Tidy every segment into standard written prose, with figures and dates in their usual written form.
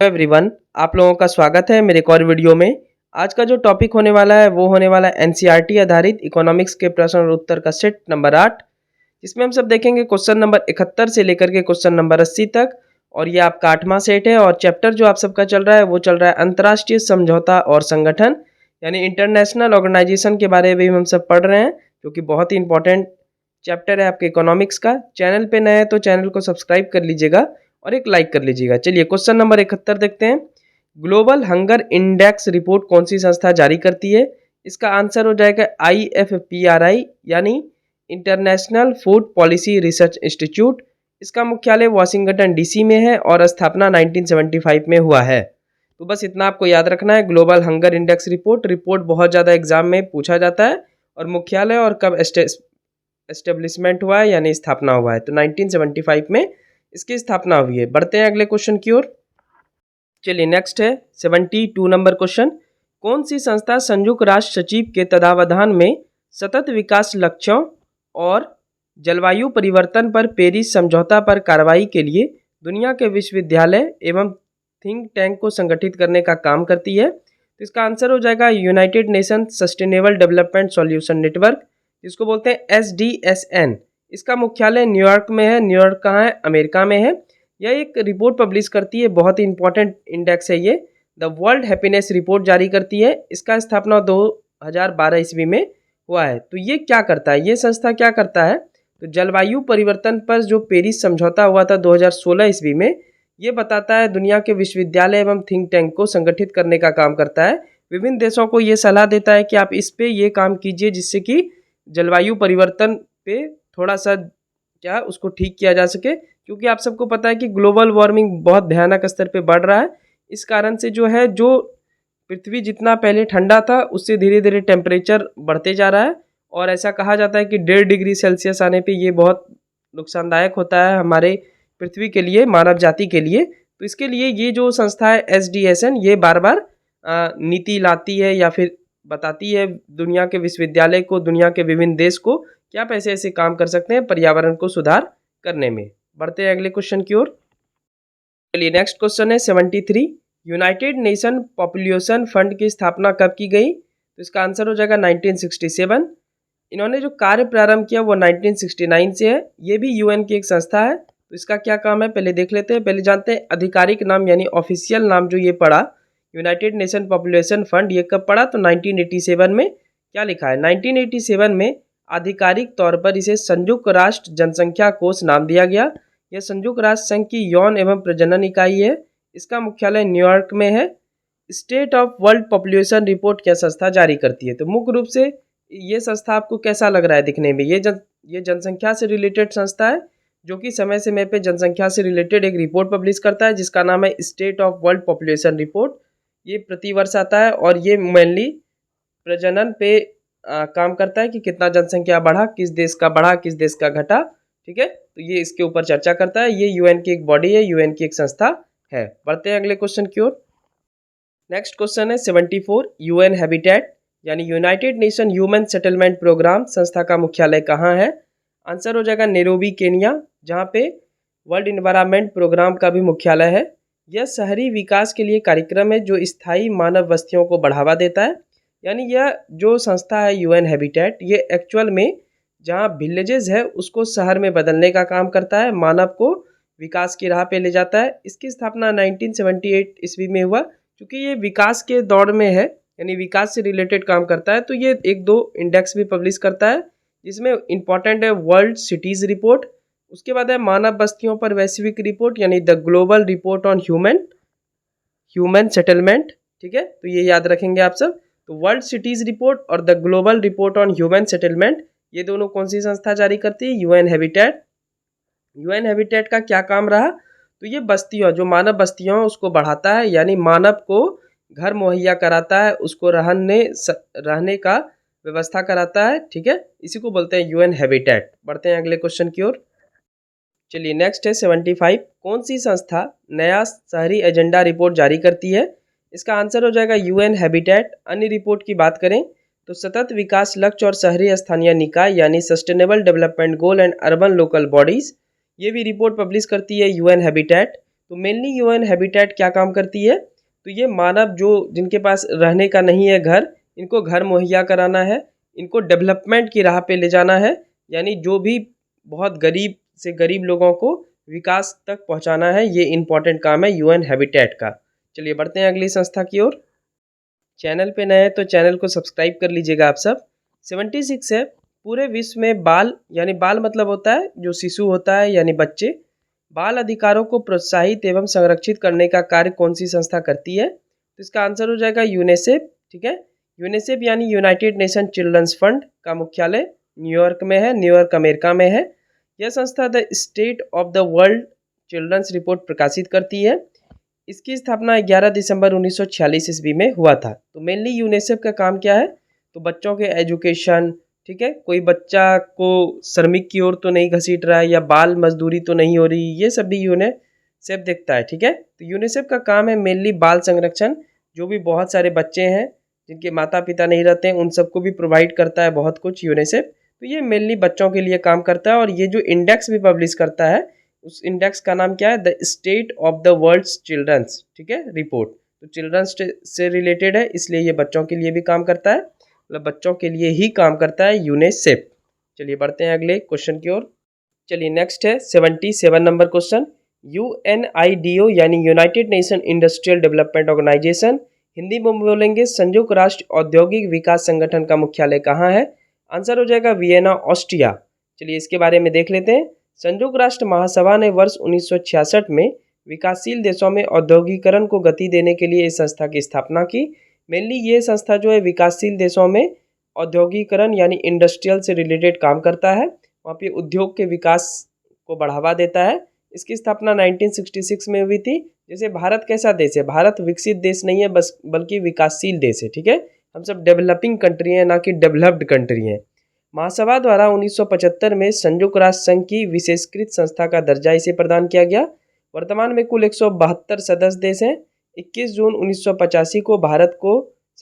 Everyone, आप लोगों का स्वागत है मेरे एक और वीडियो में। आज का जो टॉपिक होने वाला है वो होने वाला है एनसीईआरटी आधारित इकोनॉमिक्स के प्रश्न और उत्तर का सेट नंबर 8, जिसमें हम सब देखेंगे क्वेश्चन नंबर 71 से लेकर के क्वेश्चन नंबर 80 तक। और ये आपका 8वां सेट है और चैप्टर जो आप सबका चल रहा है वो चल रहा है अंतर्राष्ट्रीय समझौता और संगठन, यानी इंटरनेशनल ऑर्गेनाइजेशन के बारे में भी हम सब पढ़ रहे हैं, जो कि बहुत ही इंपॉर्टेंट चैप्टर है आपके इकोनॉमिक्स का। चैनल पे नए हैं तो चैनल को सब्सक्राइब कर लीजिएगा और एक लाइक कर लीजिएगा। चलिए क्वेश्चन नंबर 71 देखते हैं। ग्लोबल हंगर इंडेक्स रिपोर्ट कौन सी संस्था जारी करती है? इसका आंसर हो जाएगा IFPRI, यानी international food policy research institute. इसका मुख्यालय वाशिंगटन DC में है और स्थापना 1975 में हुआ है। तो बस इतना आपको याद रखना है। ग्लोबल हंगर इंडेक्स रिपोर्ट बहुत ज़्यादा एग्जाम में पूछा जाता है, और मुख्यालय और कब एस्टेब्लिशमेंट हुआ है यानी स्थापना हुआ है, तो 1975 में इसकी स्थापना हुई है। बढ़ते हैं अगले क्वेश्चन की ओर। चलिए नेक्स्ट है 72 नंबर क्वेश्चन। कौन सी संस्था संयुक्त राष्ट्र सचिव के तत्वावधान में सतत विकास लक्ष्यों और जलवायु परिवर्तन पर पेरिस समझौता पर कार्रवाई के लिए दुनिया के विश्वविद्यालय एवं थिंक टैंक को संगठित करने का काम करती है? तो इसका आंसर हो जाएगा United nation sustainable development solution network, जिसको बोलते हैं SDSN। इसका मुख्यालय न्यूयॉर्क में है। न्यूयॉर्क कहाँ है? अमेरिका में है। यह एक रिपोर्ट पब्लिश करती है, बहुत ही इंपॉर्टेंट इंडेक्स है ये, द वर्ल्ड हैप्पीनेस रिपोर्ट जारी करती है। इसका स्थापना 2012 ईस्वी में हुआ है। तो ये क्या करता है, ये संस्था क्या करता है? तो जलवायु परिवर्तन पर जो पेरिस समझौता हुआ था 2016 ईस्वी में, ये बताता है दुनिया के विश्वविद्यालय एवं थिंक टैंक को संगठित करने का काम करता है। विभिन्न देशों को ये सलाह देता है कि आप इस पे ये काम कीजिए, जिससे कि जलवायु परिवर्तन पे थोड़ा सा क्या उसको ठीक किया जा सके, क्योंकि आप सबको पता है कि ग्लोबल वार्मिंग बहुत भयानक स्तर पे बढ़ रहा है। इस कारण से जो है, जो पृथ्वी जितना पहले ठंडा था उससे धीरे धीरे टेम्परेचर बढ़ते जा रहा है, और ऐसा कहा जाता है कि 1.5 डिग्री सेल्सियस आने पे ये बहुत नुकसानदायक होता है हमारे पृथ्वी के लिए, मानव जाति के लिए। तो इसके लिए ये जो संस्था है SDSN, ये बार बार नीति लाती है या फिर बताती है दुनिया के विश्वविद्यालय को, दुनिया के विभिन्न देश को कि आप ऐसे ऐसे काम कर सकते हैं पर्यावरण को सुधार करने में। बढ़ते हैं अगले क्वेश्चन की ओर। चलिए नेक्स्ट क्वेश्चन है 73। यूनाइटेड नेशन पॉपुलेशन फंड की स्थापना कब की गई? तो इसका आंसर हो जाएगा 1967। इन्होंने जो कार्य प्रारंभ किया वो 1969 से है। ये भी UN की एक संस्था है। तो इसका क्या काम है पहले देख लेते हैं। पहले जानते हैं आधिकारिक नाम यानी ऑफिशियल नाम जो ये पड़ा, यूनाइटेड नेशन पॉपुलेशन फंड, ये कब पड़ा? तो 1987 में। क्या लिखा है? 1987 में आधिकारिक तौर पर इसे संयुक्त राष्ट्र जनसंख्या कोष नाम दिया गया। यह संयुक्त राष्ट्र संघ की यौन एवं प्रजनन इकाई है। इसका मुख्यालय न्यूयॉर्क में है। State of world population report क्या संस्था जारी करती है? तो मुख्य रूप से ये संस्था आपको कैसा लग रहा है दिखने में? ये जनसंख्या से रिलेटेड संस्था है, जो कि समय समय पे जनसंख्या से रिलेटेड एक रिपोर्ट पब्लिश करता है, जिसका नाम है state of world population report. ये प्रतिवर्ष आता है और ये मेनली प्रजनन पे काम करता है कि कितना जनसंख्या बढ़ा, किस देश का बढ़ा, किस देश का घटा। ठीक है, तो ये इसके ऊपर चर्चा करता है। ये UN की एक बॉडी है, UN की एक संस्था है। बढ़ते हैं अगले क्वेश्चन की ओर। नेक्स्ट क्वेश्चन है 74। UN हैबिटेट यानी United nation human settlement programme संस्था का मुख्यालय कहाँ है? आंसर हो जाएगा नैरोबी, केनिया, जहाँ पे वर्ल्ड इन्वायरमेंट प्रोग्राम का भी मुख्यालय है। यह शहरी विकास के लिए कार्यक्रम है जो स्थायी मानव बस्तियों को बढ़ावा देता है। यानी यह जो संस्था है UN हैबिटेट, ये एक्चुअल में जहाँ विलेजेस है उसको शहर में बदलने का काम करता है, मानव को विकास की राह पे ले जाता है। इसकी स्थापना 1978 ईस्वी में हुआ। क्योंकि ये विकास के दौर में है, यानी विकास से रिलेटेड काम करता है, तो ये एक दो इंडेक्स भी पब्लिश करता है, जिसमें इंपॉर्टेंट है वर्ल्ड सिटीज़ रिपोर्ट, उसके बाद है मानव बस्तियों पर वैश्विक रिपोर्ट यानी the global report on human settlement. ठीक है, तो ये याद रखेंगे आप सब। तो वर्ल्ड सिटीज़ रिपोर्ट और the global report on human settlement, ये दोनों कौन सी संस्था जारी करती है? UN habitat. UN हैबिटेट का क्या काम रहा? तो ये बस्तियों, जो मानव बस्तियों उसको बढ़ाता है, यानी मानव को घर मुहैया कराता है, उसको रहने का व्यवस्था कराता है। ठीक है, इसी को बोलते हैं UN हैबिटेट। बढ़ते हैं अगले क्वेश्चन की ओर। चलिए नेक्स्ट है 75। कौन सी संस्था नया शहरी एजेंडा रिपोर्ट जारी करती है? इसका आंसर हो जाएगा UN हैबिटेट। अन्य रिपोर्ट की बात करें तो सतत विकास लक्ष्य और शहरी स्थानीय निकाय यानी sustainable development goal and urban local bodies, ये भी रिपोर्ट पब्लिश करती है UN हैबिटेट। तो मेनली यूएन हैबिटेट क्या काम करती है, तो ये मानव जो जिनके पास रहने का नहीं है घर, इनको घर मुहैया कराना है, इनको डेवलपमेंट की राह पे ले जाना है, यानी जो भी बहुत गरीब से गरीब लोगों को विकास तक पहुंचाना है, ये इम्पोर्टेंट काम है यूएन हैबिटेट का। चलिए बढ़ते हैं अगली संस्था की ओर। चैनल पे नए हैं तो चैनल को सब्सक्राइब कर लीजिएगा आप सब। 76 है, पूरे विश्व में बाल यानी बाल मतलब होता है जो शिशु होता है यानी बच्चे, बाल अधिकारों को प्रोत्साहित एवं संरक्षित करने का कार्य कौन सी संस्था करती है, तो इसका आंसर हो जाएगा यूनिसेफ। ठीक है, यूनिसेफ यानी यूनाइटेड नेशन चिल्ड्रंस फंड का मुख्यालय न्यूयॉर्क में है, न्यूयॉर्क अमेरिका में है। यह संस्था the state of the world children's report प्रकाशित करती है। इसकी स्थापना 11 दिसंबर 1946 ईस्वी में हुआ था। तो मेनली यूनिसेफ का काम क्या है, तो बच्चों के एजुकेशन, ठीक है, कोई बच्चा को श्रमिक की ओर तो नहीं घसीट रहा है या बाल मजदूरी तो नहीं हो रही, ये सब भी यूनिसेफ देखता है। ठीक है, तो यूनिसेफ का काम है मेनली बाल संरक्षण, जो भी बहुत सारे बच्चे हैं जिनके माता पिता नहीं रहते हैं उन सबको भी प्रोवाइड करता है बहुत कुछ यूनिसेफ। तो ये मेनली बच्चों के लिए काम करता है और ये जो इंडेक्स भी पब्लिश करता है उस इंडेक्स का नाम क्या है, the state of the world's children's, ठीक है, रिपोर्ट। तो चिल्ड्रंस से रिलेटेड है इसलिए ये बच्चों के लिए भी काम करता है, मतलब बच्चों के लिए ही काम करता है यूनिसेफ। चलिए बढ़ते हैं अगले क्वेश्चन की ओर। चलिए नेक्स्ट है 77 नंबर क्वेश्चन। यूएनआईडीओ यानी United Nation Industrial Development Organization, Hindi में बोलेंगे संयुक्त राष्ट्र औद्योगिक विकास संगठन का मुख्यालय कहाँ है, आंसर हो जाएगा वियना, ऑस्ट्रिया। चलिए इसके बारे में देख लेते हैं। संयुक्त राष्ट्र महासभा ने वर्ष 1966 में विकासशील देशों में औद्योगिकरण को गति देने के लिए इस संस्था की स्थापना की। मेनली ये संस्था जो है विकासशील देशों में औद्योगिकरण यानी इंडस्ट्रियल से रिलेटेड काम करता है, वहाँ पे उद्योग के विकास को बढ़ावा देता है। इसकी स्थापना 1966 में हुई थी। जैसे भारत कैसा देश है, भारत विकसित देश नहीं है बस बल्कि विकासशील देश है। ठीक है, हम सब डेवलपिंग कंट्री हैं ना कि डेवलप्ड कंट्री हैं। महासभा द्वारा 1975 में संयुक्त राष्ट्र संघ की विशेषकृत संस्था का दर्जा इसे प्रदान किया गया। वर्तमान में कुल 172 सदस्य देश हैं। 21 जून 1985 को भारत को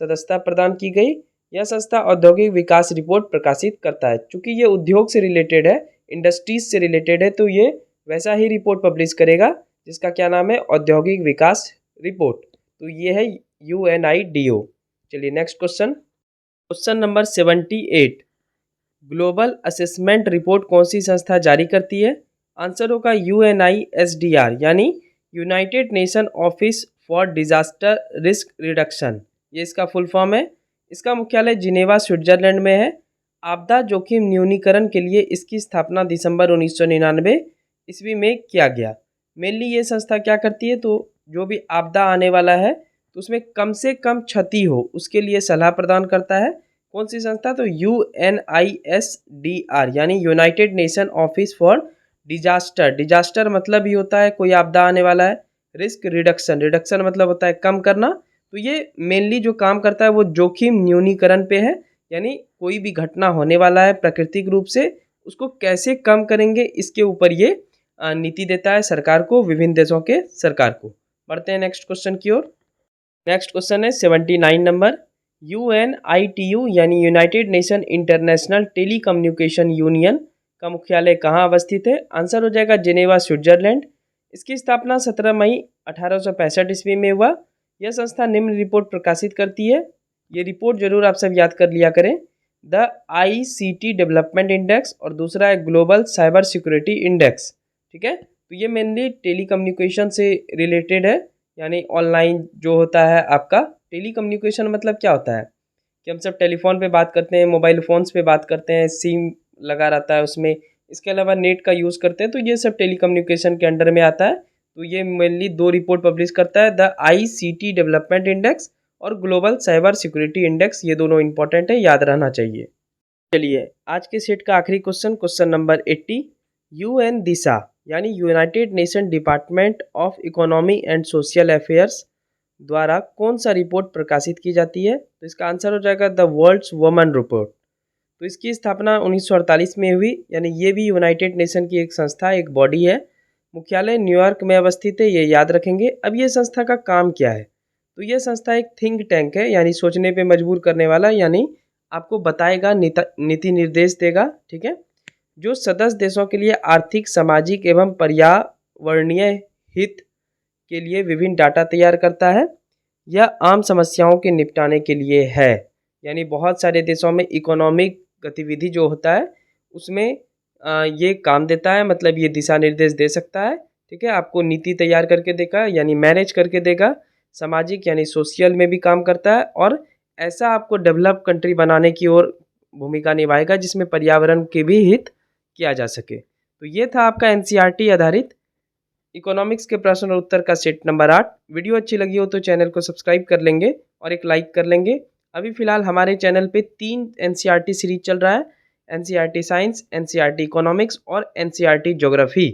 सदस्यता प्रदान की गई। यह संस्था औद्योगिक विकास रिपोर्ट प्रकाशित करता है। चूँकि ये उद्योग से रिलेटेड है, इंडस्ट्रीज से रिलेटेड है, तो ये वैसा ही रिपोर्ट पब्लिश करेगा जिसका क्या नाम है, औद्योगिक विकास रिपोर्ट। तो ये है यूएनआईडीओ। चलिए next question, question number 78। Global assessment report कौन सी संस्था जारी करती है, आंसर होगा यूएनआईएसडीआर यानी United nation office for disaster risk reduction, ये इसका फुल फॉर्म है। इसका मुख्यालय जिनेवा, स्विट्जरलैंड में है। आपदा जोखिम न्यूनीकरण के लिए इसकी स्थापना दिसंबर 1999 ईस्वी में किया गया। मेनली ये संस्था क्या करती है, तो जो भी आपदा आने वाला है तो उसमें कम से कम क्षति हो उसके लिए सलाह प्रदान करता है। कौन सी संस्था, तो यूएनआईएसडीआर यानी United nation office for disaster. Disaster मतलब ही होता है कोई आपदा आने वाला है। रिस्क रिडक्शन, रिडक्शन मतलब होता है कम करना। तो ये मेनली जो काम करता है वो जोखिम न्यूनीकरण पे है, यानी कोई भी घटना होने वाला है प्राकृतिक रूप से उसको कैसे कम करेंगे इसके ऊपर ये नीति देता है सरकार को, विभिन्न देशों के सरकार को। बढ़ते हैं नेक्स्ट क्वेश्चन की ओर। नेक्स्ट क्वेश्चन है 79 नंबर। यूएनआईटीयू यानी United nation international telecommunication union का मुख्यालय कहाँ अवस्थित है, आंसर हो जाएगा जिनेवा, स्विट्जरलैंड। इसकी स्थापना 17 मई 1865 ईस्वी में हुआ। यह संस्था निम्न रिपोर्ट प्रकाशित करती है, ये रिपोर्ट जरूर आप सब याद कर लिया करें। द आईसीटी डेवलपमेंट इंडेक्स और दूसरा है ग्लोबल साइबर सिक्योरिटी इंडेक्स। ठीक है, तो ये मेनली टेलीकम्युनिकेशन से रिलेटेड है, यानी ऑनलाइन जो होता है आपका टेलीकम्युनिकेशन मतलब क्या होता है कि हम सब टेलीफोन पे बात करते हैं, मोबाइल फ़ोन्स पे बात करते हैं, सिम लगा रहता है उसमें, इसके अलावा नेट का यूज़ करते हैं, तो ये सब टेलीकम्युनिकेशन के अंडर में आता है। तो ये मेनली 2 रिपोर्ट पब्लिश करता है, द आईसीटी डेवलपमेंट इंडेक्स और ग्लोबल साइबर सिक्योरिटी इंडेक्स। ये दोनों इंपॉर्टेंट है, याद रहना चाहिए। चलिए आज के सेट का आखिरी क्वेश्चन, क्वेश्चन नंबर 80। यूएन दिशा यानी United nation department of economy and social affairs द्वारा कौन सा रिपोर्ट प्रकाशित की जाती है, तो इसका आंसर हो जाएगा द वर्ल्ड्स वुमन रिपोर्ट। तो इसकी स्थापना 1948 में हुई, यानी ये भी यूनाइटेड नेशन की एक संस्था, एक बॉडी है। मुख्यालय न्यूयॉर्क में अवस्थित है, ये याद रखेंगे। अब ये संस्था का काम क्या है, तो ये संस्था एक थिंक टैंक है, यानी सोचने पे मजबूर करने वाला, यानी आपको बताएगा, नीति निर्देश देगा। ठीक है, जो सदस्य देशों के लिए आर्थिक, सामाजिक एवं पर्यावरणीय हित के लिए विभिन्न डाटा तैयार करता है या आम समस्याओं के निपटाने के लिए है। यानी बहुत सारे देशों में इकोनॉमिक गतिविधि जो होता है उसमें ये काम देता है, मतलब ये दिशा निर्देश दे सकता है। ठीक है, आपको नीति तैयार करके देगा यानी मैनेज करके देगा, सामाजिक यानी सोशल में भी काम करता है और ऐसा आपको डेवलप कंट्री बनाने की ओर भूमिका निभाएगा जिसमें पर्यावरण के भी हित किया जा सके। तो ये था आपका एनसीईआरटी आधारित इकोनॉमिक्स के प्रश्न और उत्तर का सेट नंबर 8। वीडियो अच्छी लगी हो तो चैनल को सब्सक्राइब कर लेंगे और एक लाइक कर लेंगे। अभी फ़िलहाल हमारे चैनल पे 3 एनसीईआरटी सीरीज चल रहा है, एनसीईआरटी साइंस, एनसीईआरटी इकोनॉमिक्स और एनसीईआरटी ज्योग्राफी।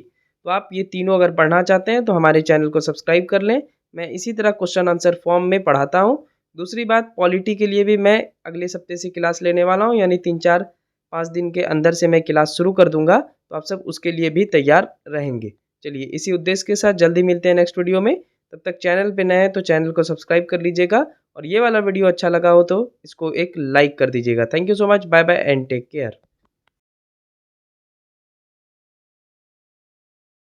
तो आप ये तीनों अगर पढ़ना चाहते हैं तो हमारे चैनल को सब्सक्राइब कर लें। मैं इसी तरह क्वेश्चन आंसर फॉर्म में पढ़ाता हूँ। दूसरी बात, पॉलिटी के लिए भी मैं अगले सप्ताह से क्लास लेने वाला हूँ, यानी 3-4-5 दिन के अंदर से मैं क्लास शुरू कर दूंगा, तो आप सब उसके लिए भी तैयार रहेंगे। चलिए, इसी उद्देश्य के साथ जल्दी मिलते हैं नेक्स्ट वीडियो में। तब तक चैनल पे नए हैं तो चैनल को सब्सक्राइब कर लीजिएगा और ये वाला वीडियो अच्छा लगा हो तो इसको एक लाइक कर दीजिएगा। Thank you so much, bye bye and take care.